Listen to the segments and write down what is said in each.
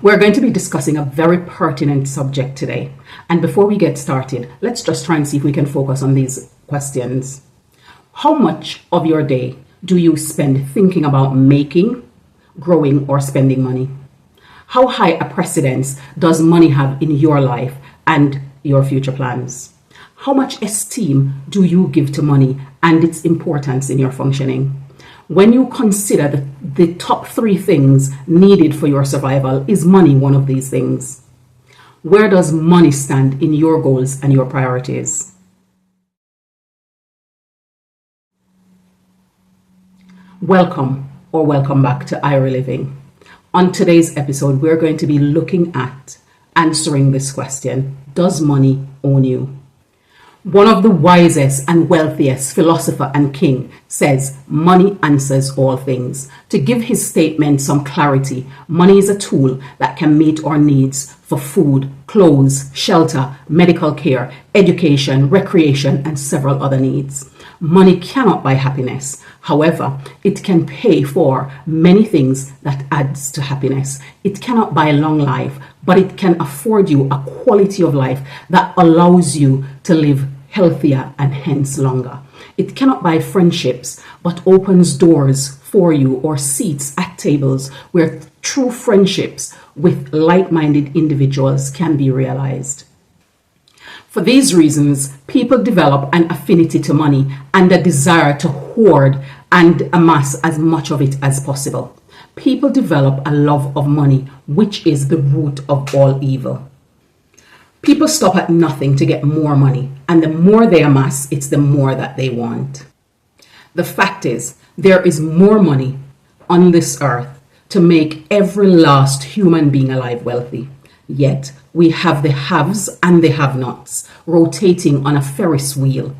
We're going to be discussing a very pertinent subject today. And before we get started, let's just try and see if we can focus on these questions. How much of your day do you spend thinking about making, growing, or spending money? How high a precedence does money have in your life and your future plans? How much esteem do you give to money and its importance in your functioning? When you consider the top 3 things needed for your survival, is money one of these things? Where does money stand in your goals and your priorities? Welcome back to IRA Living. On today's episode, we're going to be looking at answering this question: does money own you? One of the wisest and wealthiest philosopher and king says, money answers all things. To give his statement some clarity, money is a tool that can meet our needs for food, clothes, shelter, medical care, education, recreation, and several other needs. Money cannot buy happiness. However, it can pay for many things that adds to happiness. It cannot buy long life, but it can afford you a quality of life that allows you to live healthier and hence longer. It cannot buy friendships, but opens doors for you or seats at tables where true friendships with like-minded individuals can be realized. For these reasons, people develop an affinity to money and a desire to hoard and amass as much of it as possible. People develop a love of money, which is the root of all evil. People stop at nothing to get more money, and the more they amass, it's the more that they want. The fact is, there is more money on this earth to make every last human being alive wealthy. Yet, we have the haves and the have-nots rotating on a Ferris wheel,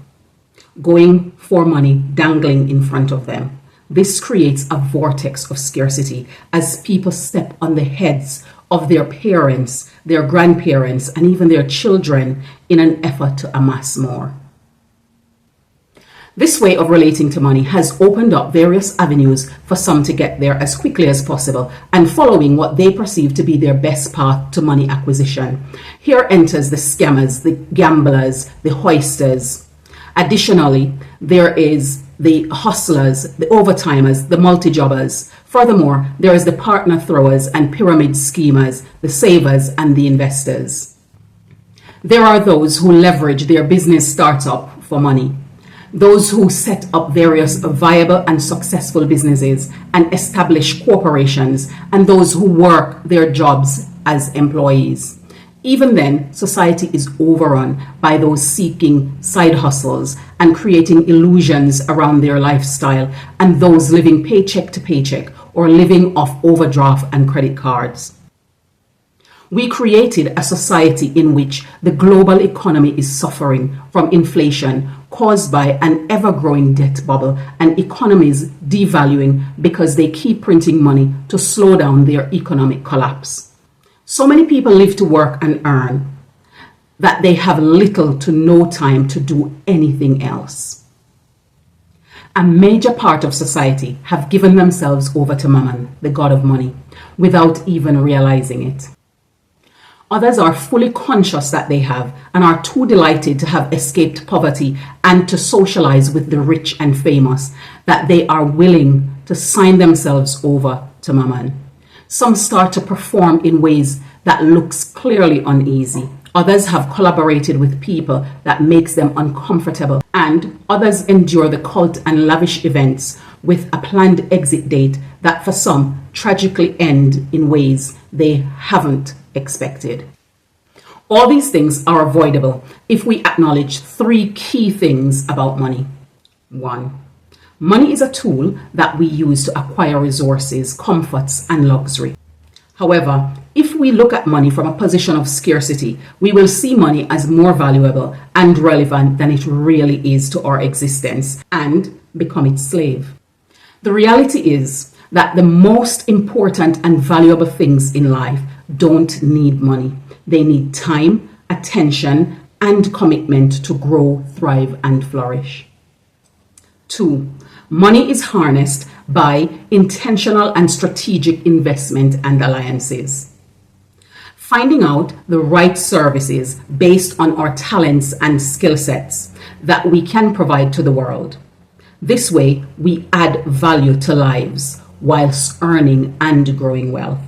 going for money dangling in front of them. This creates a vortex of scarcity as people step on the heads of their parents, their grandparents, and even their children in an effort to amass more. This way of relating to money has opened up various avenues for some to get there as quickly as possible and following what they perceive to be their best path to money acquisition. Here enters the scammers, the gamblers, the hoisters. Additionally, there is the hustlers, the overtimers, the multi-jobbers. Furthermore, there is the partner throwers and pyramid schemers, the savers and the investors. There are those who leverage their business startup for money, those who set up various viable and successful businesses and establish corporations, and those who work their jobs as employees. Even then, society is overrun by those seeking side hustles and creating illusions around their lifestyle, and those living paycheck to paycheck or living off overdraft and credit cards. We created a society in which the global economy is suffering from inflation caused by an ever-growing debt bubble and economies devaluing because they keep printing money to slow down their economic collapse. So many people live to work and earn that they have little to no time to do anything else. A major part of society have given themselves over to Mammon, the god of money, without even realizing it. Others are fully conscious that they have and are too delighted to have escaped poverty and to socialize with the rich and famous that they are willing to sign themselves over to Mammon. Some start to perform in ways that looks clearly uneasy. Others have collaborated with people that makes them uncomfortable, and others endure the cult and lavish events with a planned exit date that for some tragically end in ways they haven't expected. All these things are avoidable if we acknowledge 3 key things about money. 1. Money is a tool that we use to acquire resources, comforts, and luxury. However, if we look at money from a position of scarcity, we will see money as more valuable and relevant than it really is to our existence and become its slave. The reality is that the most important and valuable things in life don't need money. They need time, attention, and commitment to grow, thrive, and flourish. 2. Money is harnessed by intentional and strategic investment and alliances. Finding out the right services based on our talents and skill sets that we can provide to the world. This way, we add value to lives whilst earning and growing wealth.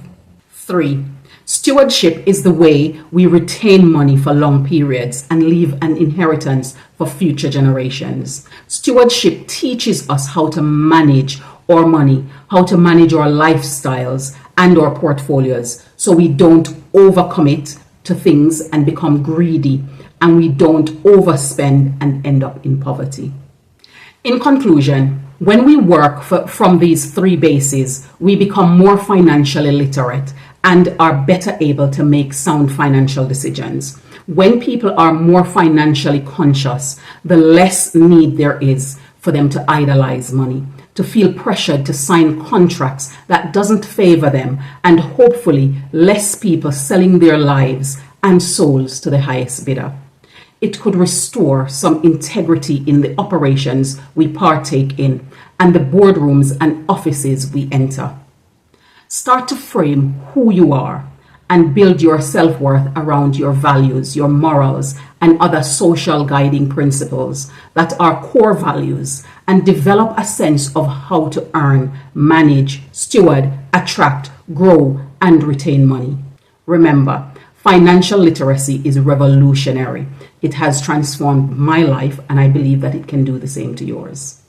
3. Stewardship is the way we retain money for long periods and leave an inheritance for future generations. Stewardship teaches us how to manage our money, how to manage our lifestyles and our portfolios, so we don't overcommit to things and become greedy, and we don't overspend and end up in poverty. In conclusion, when we work from these 3 bases, we become more financially literate and are better able to make sound financial decisions. When people are more financially conscious, the less need there is for them to idolize money, to feel pressured to sign contracts that doesn't favor them, and hopefully less people selling their lives and souls to the highest bidder. It could restore some integrity in the operations we partake in and the boardrooms and offices we enter. Start to frame who you are and build your self-worth around your values, your morals, and other social guiding principles that are core values, and develop a sense of how to earn, manage, steward, attract, grow, and retain money. Remember, financial literacy is revolutionary. It has transformed my life, and I believe that it can do the same to yours.